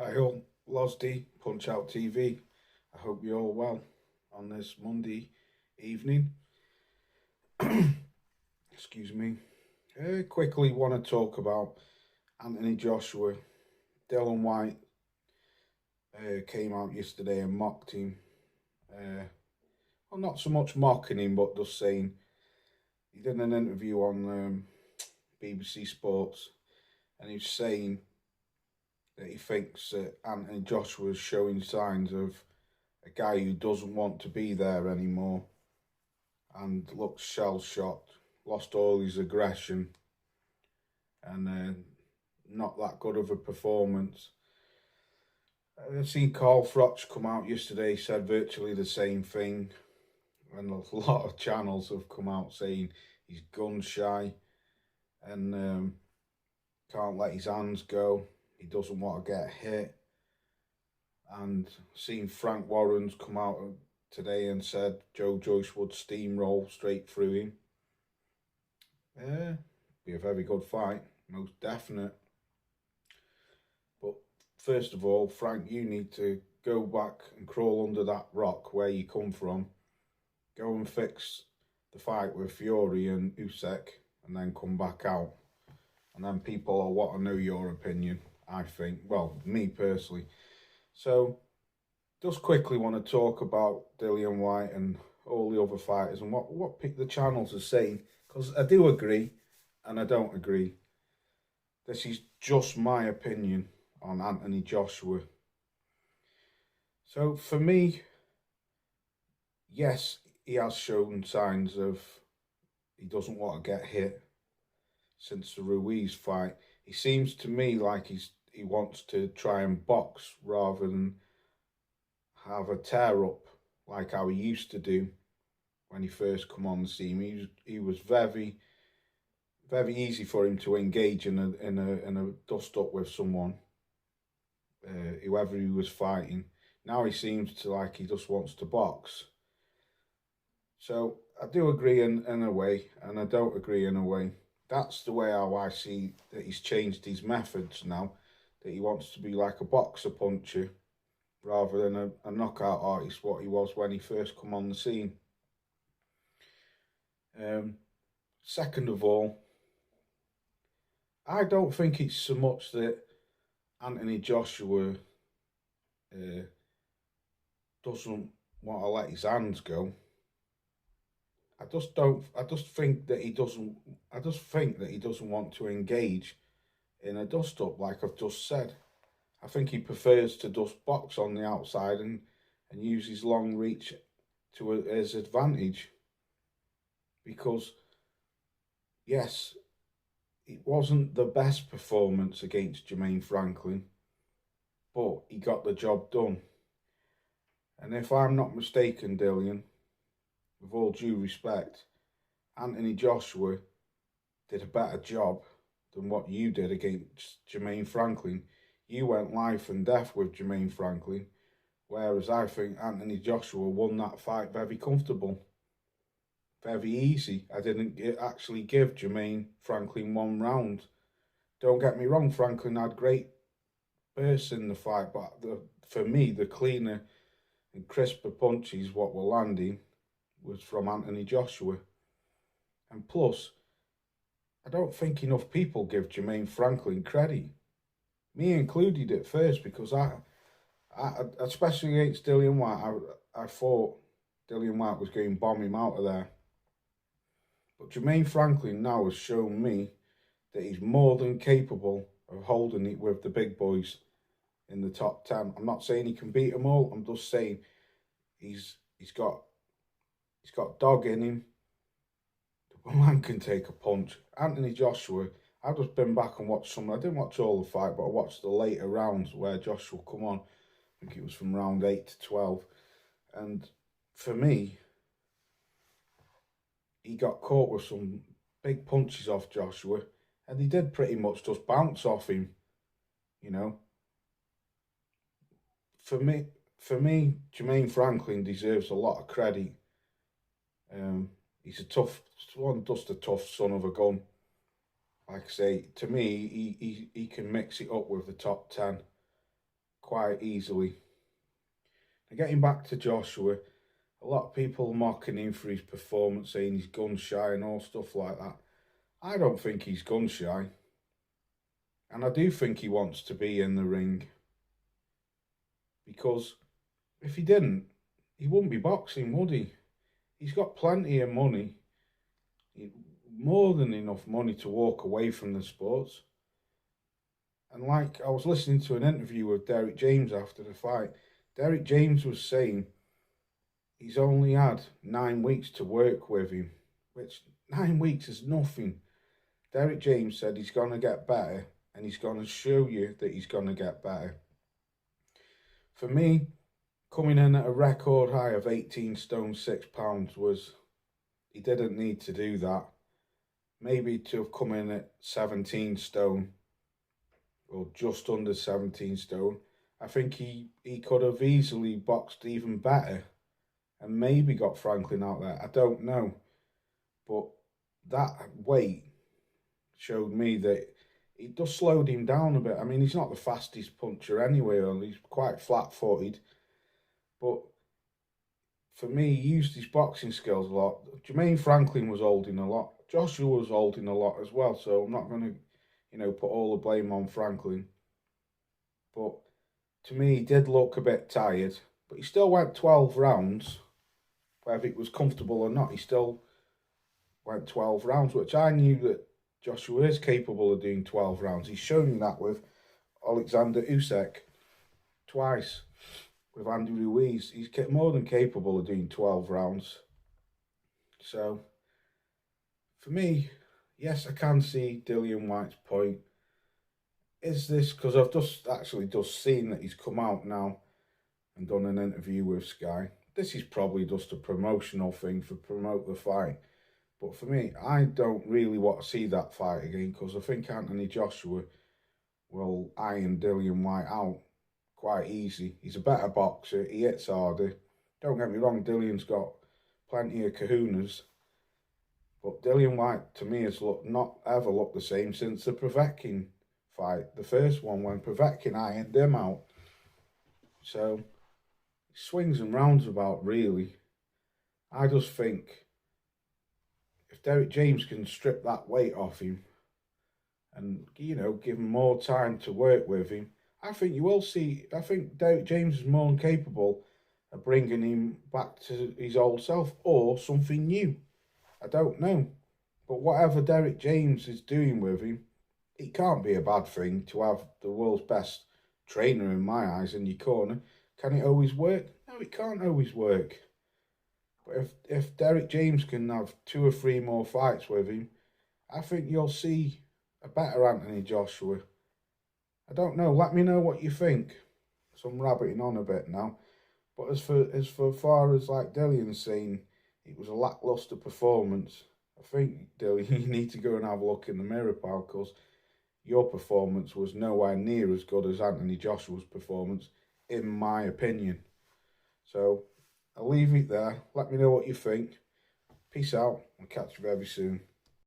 Hi all, Losdy, Punch Out TV. I hope you're all well on this Monday evening. Excuse me. Quickly want to talk about Anthony Joshua. Dillian Whyte came out yesterday and mocked him. Well, not so much mocking him, but just saying he did an interview on BBC Sports, and he was saying that he thinks that Anthony Joshua is showing signs of a guy who doesn't want to be there anymore and looks shell-shocked, lost all his aggression, and not that good of a performance. I've seen Carl Froch come out yesterday, said virtually the same thing, and a lot of channels have come out saying he's gun shy and can't let his hands go. He doesn't want to get hit. And seeing Frank Warren's come out today and said Joe Joyce would steamroll straight through him. Be a very good fight, most definite. But first of all, Frank, you need to go back and crawl under that rock where you come from. Go and fix the fight with Fury and Usyk, and then come back out. And then people will want to know your opinion, I think. Well, me personally. So, just quickly want to talk about Dillian Whyte and all the other fighters and what the channels are saying, because I do agree and I don't agree. This is just my opinion on Anthony Joshua. So for me, yes, he has shown signs of he doesn't want to get hit since the Ruiz fight. He seems to me like he wants to try and box rather than have a tear up like how he used to do when he first come on the scene. He was very easy for him to engage in a dust up with someone, whoever he was fighting. Now he seems to like he just wants to box. So I do agree in a way, and I don't agree in a way. That's the way how I see that he's changed his methods now, that he wants to be like a boxer puncher rather than a knockout artist, what he was when he first come on the scene. Second of all, I don't think it's so much that Anthony Joshua doesn't want to let his hands go. I just think that he doesn't want to engage in a dust up like I've just said. I think he prefers to just box on the outside and use his long reach to his advantage. Because, yes, it wasn't the best performance against Jermaine Franklin, but he got the job done. And if I'm not mistaken, Dillian, with all due respect, Anthony Joshua did a better job than what you did against Jermaine Franklin. You went life and death with Jermaine Franklin, whereas I think Anthony Joshua won that fight very comfortable, very easy. I didn't actually give Jermaine Franklin one round. Don't get me wrong, Franklin had great bursts in the fight, but for me, the cleaner and crisper punches what were landing was from Anthony Joshua. And plus, I don't think enough people give Jermaine Franklin credit, me included at first, because I especially against Dillian Whyte, I thought Dillian Whyte was going to bomb him out of there. But Jermaine Franklin now has shown me that he's more than capable of holding it with the big boys in the top 10. I'm not saying he can beat them all. I'm just saying he's got dog in him. The man can take a punch. Anthony Joshua, I've just been back and watched some. I didn't watch all the fight, but I watched the later rounds where Joshua come on. I think it was from round 8 to 12. And for me, he got caught with some big punches off Joshua, and he did pretty much just bounce off him, you know. For me, Jermaine Franklin deserves a lot of credit. He's a tough son of a gun. Like I say, to me, he can mix it up with the top 10. quite easily. And getting back to Joshua, a lot of people mocking him for his performance, saying he's gun shy and all stuff like that. I don't think he's gun shy. And I do think he wants to be in the ring. Because if he didn't, he wouldn't be boxing, would he? He's got plenty of money. More than enough money to walk away from the sports. And like, I was listening to an interview with Derek James after the fight. Derek James was saying he's only had 9 weeks to work with him, which 9 weeks is nothing. Derek James said he's going to get better, and he's going to show you that he's going to get better. For me, coming in at a record high of 18 stone 6 pounds was, he didn't need to do that. Maybe to have come in at 17 stone, or just under 17 stone, I think he could have easily boxed even better and maybe got Franklin out there. I don't know. But that weight showed me that it just slowed him down a bit. I mean, he's not the fastest puncher anyway, and he's quite flat-footed. But for me, he used his boxing skills a lot. Jermaine Franklin was holding a lot. Joshua was holding a lot as well, so I'm not going to, put all the blame on Franklin. But to me, he did look a bit tired, but he still went 12 rounds. Whether it was comfortable or not, he still went 12 rounds, which I knew that Joshua is capable of doing 12 rounds. He's shown that with Alexander Usyk twice. With Andy Ruiz, he's more than capable of doing 12 rounds. So, for me, yes, I can see Dillian Whyte's point. Is this, because I've just seen that he's come out now and done an interview with Sky. This is probably just a promotional thing for promote the fight. But for me, I don't really want to see that fight again, because I think Anthony Joshua will iron Dillian Whyte out quite easy. He's a better boxer. He hits harder. Don't get me wrong, Dillian's got plenty of kahunas. But Dillian Whyte, to me, has not ever looked the same since the Povetkin fight. The first one, when Povetkin ironed him out. So, it swings and roundabout, really. I just think if Derek James can strip that weight off him and, give him more time to work with him, I think you will see. I think Derek James is more than capable of bringing him back to his old self or something new. I don't know. But whatever Derek James is doing with him, it can't be a bad thing to have the world's best trainer, in my eyes, in your corner. Can it always work? No, it can't always work. But if Derek James can have 2 or 3 more fights with him, I think you'll see a better Anthony Joshua. I don't know. Let me know what you think. So I'm rabbiting on a bit now. But as far as like Dillian saying it was a lacklustre performance, I think, Dillian, you need to go and have a look in the mirror, pal, because your performance was nowhere near as good as Anthony Joshua's performance, in my opinion. So I'll leave it there. Let me know what you think. Peace out. I'll catch you very soon.